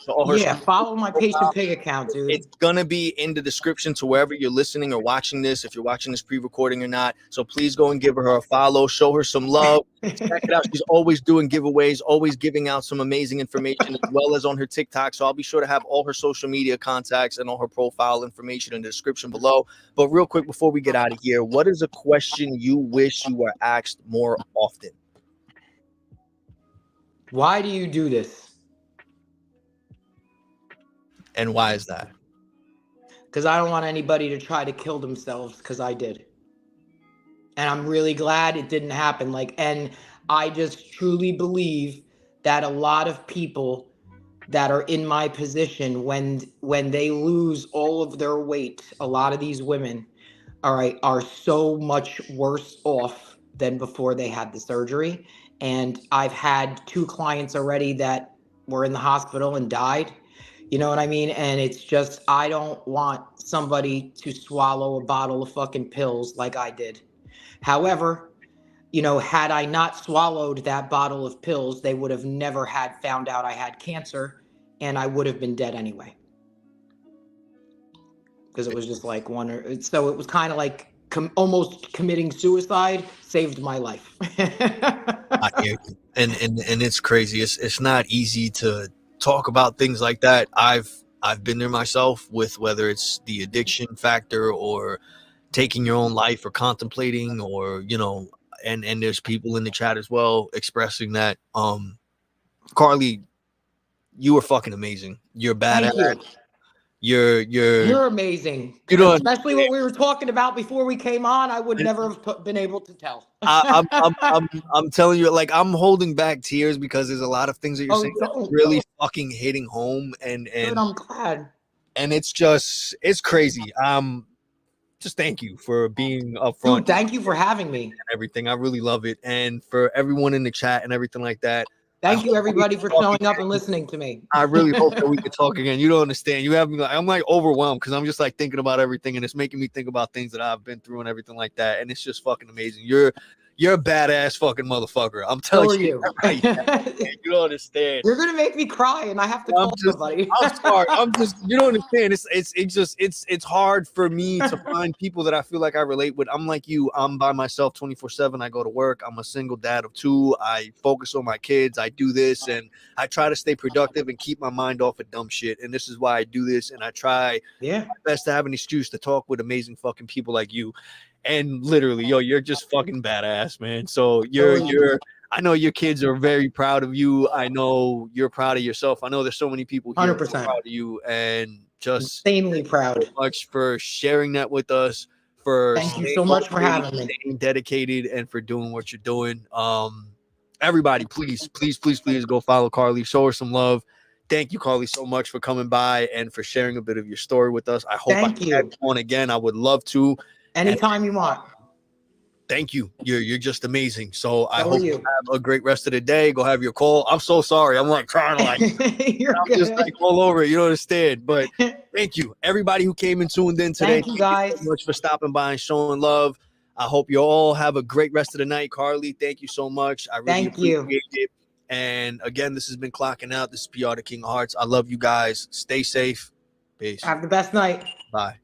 follow my Patient Pig account, dude. It's gonna be in the description to wherever you're listening or watching this, if you're watching this pre-recording or not. So please go and give her a follow, show her some love. Check it out. She's always doing giveaways, always giving out some amazing information, as well as on her TikTok. So I'll be sure to have all her social media contacts and all her profile information in the description below. But real quick, before we get out of here, what is a question you wish you were asked more often? Why do you do this? And why is that? Because I don't want anybody to try to kill themselves, because I did. And I'm really glad it didn't happen. And I just truly believe that a lot of people that are in my position, when they lose all of their weight, a lot of these women, all right, are so much worse off than before they had the surgery. And I've had 2 clients already that were in the hospital and died. You know what I mean? And it's just, I don't want somebody to swallow a bottle of fucking pills like I did. However, had I not swallowed that bottle of pills, they would have never had found out I had cancer, and I would have been dead anyway. Because it was just like so it was kind of like almost committing suicide saved my life. I hear you. And it's crazy. It's not easy to talk about things like that. I've been there myself, with whether it's the addiction factor or taking your own life or contemplating, or and there's people in the chat as well expressing that. Carly, you were fucking amazing. You're badass. Thank you. You're amazing. you know Especially what we were talking about before we came on, I would never have been able to tell. I'm telling you, like, I'm holding back tears because there's a lot of things that you're saying that's really fucking hitting home, and Good, I'm glad. And it's crazy. Just thank you for being upfront. Dude, thank you for having me. And everything. I really love it. And for everyone in the chat and everything like that. Thank you, everybody, for showing up and listening to me. I really hope that we can talk again. You don't understand. You have me I'm like overwhelmed, because I'm just like thinking about everything, and it's making me think about things that I've been through and everything like that. And it's just fucking amazing. You're a badass fucking motherfucker. I'm telling you. Right, you don't understand. You're gonna make me cry, and I have to call somebody. I'm sorry. You don't understand. It's hard for me to find people that I feel like I relate with. I'm like you. I'm by myself 24/7. I go to work. I'm a single dad of 2. I focus on my kids. I do this, and I try to stay productive and keep my mind off of dumb shit. And this is why I do this. And I try my best to have an excuse to talk with amazing fucking people like you. And literally, you're just fucking badass, man. So I know your kids are very proud of you. I know you're proud of yourself. I know there's so many people here 100%. proud of you, and just insanely proud. So much for sharing that with us. Thank you so much for having me. Staying dedicated and for doing what you're doing. Everybody, please go follow Carly. Show her some love. Thank you, Carly, so much for coming by and for sharing a bit of your story with us. I hope I can have you on again. I would love to. Anytime you want. Thank you. You're just amazing. So I hope you have a great rest of the day. Go have your call. I'm so sorry. I'm like trying to I'm good. Just like all over it. You don't understand. But thank you. Everybody who came and tuned in today. Thank you guys so much for stopping by and showing love. I hope you all have a great rest of the night. Carly, thank you so much. I really appreciate it. And again, this has been Clocking Out. This is PR the King of Hearts. I love you guys. Stay safe. Peace. Have the best night. Bye.